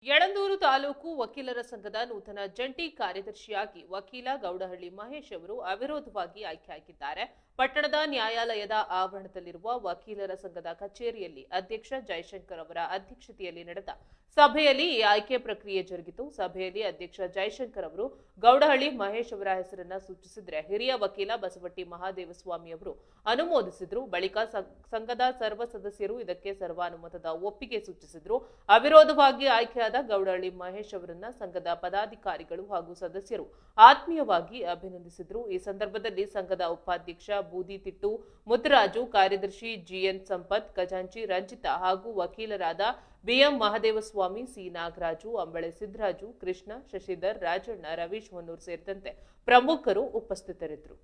ಯಳಂದೂರು ತಾಲೂಕು ವಕೀಲರ ಸಂಘದ ನೂತನ ಜಂಟಿ ಕಾರ್ಯದರ್ಶಿಯಾಗಿ ವಕೀಲ ಗೌಡಹಳ್ಳಿ ಮಹೇಶ್ ಅವರು ಅವಿರೋಧವಾಗಿ ಆಯ್ಕೆಯಾಗಿದ್ದಾರೆ. ಪಟ್ಟಣದ ನ್ಯಾಯಾಲಯದ ಆವರಣದಲ್ಲಿರುವ ವಕೀಲರ ಸಂಘದ ಕಚೇರಿಯಲ್ಲಿ ಅಧ್ಯಕ್ಷ ಜಯಶಂಕರ್ ಅವರ ಅಧ್ಯಕ್ಷತೆಯಲ್ಲಿ ನಡೆದ ಸಭೆಯಲ್ಲಿ ಈ ಆಯ್ಕೆ ಪ್ರಕ್ರಿಯೆ ಜರುಗಿತು. ಸಭೆಯಲ್ಲಿ ಅಧ್ಯಕ್ಷ ಜಯಶಂಕರ್ ಅವರು ಗೌಡಹಳ್ಳಿ ಮಹೇಶ್ ಅವರ ಹೆಸರನ್ನ ಸೂಚಿಸಿದ್ರೆ ಹಿರಿಯ ವಕೀಲ ಬಸವಟ್ಟಿ ಮಹಾದೇವಸ್ವಾಮಿ ಅವರು ಅನುಮೋದಿಸಿದ್ರು. ಬಳಿಕ ಸಂಘದ ಸರ್ವ ಸದಸ್ಯರು ಇದಕ್ಕೆ ಸರ್ವಾನುಮತದ ಒಪ್ಪಿಗೆ ಸೂಚಿಸಿದ್ರು. ಅವಿರೋಧವಾಗಿ ಆಯ್ಕೆಯಾದ ಗೌಡಹಳ್ಳಿ ಮಹೇಶ್ ಅವರನ್ನ ಸಂಘದ ಪದಾಧಿಕಾರಿಗಳು ಹಾಗೂ ಸದಸ್ಯರು ಆತ್ಮೀಯವಾಗಿ ಅಭಿನಂದಿಸಿದ್ರು. ಈ ಸಂದರ್ಭದಲ್ಲಿ ಸಂಘದ ಉಪಾಧ್ಯಕ್ಷ ಬೂದಿತಿಟ್ಟು ಮುತ್ತರಾಜು, ಕಾರ್ಯದರ್ಶಿ ಜಿಎನ್ ಸಂಪತ್, ಖಜಾಂಚಿ ರಂಜಿತಾ ಹಾಗೂ ವಕೀಲರಾದ ಬಿಎಂ ಮಹದೇವಸ್ವಾಮಿ, ಸಿ ನಾಗರಾಜು, ಅಂಬಳೆ ಸಿದ್ದರಾಜು, ಕೃಷ್ಣ, ಶಶಿಧರ್, ರಾಜಣ್ಣ, ರವೀಶ್ ಹೊನ್ನೂರ್ ಸೇರಿದಂತೆ ಪ್ರಮುಖರು ಉಪಸ್ಥಿತರಿದ್ದರು.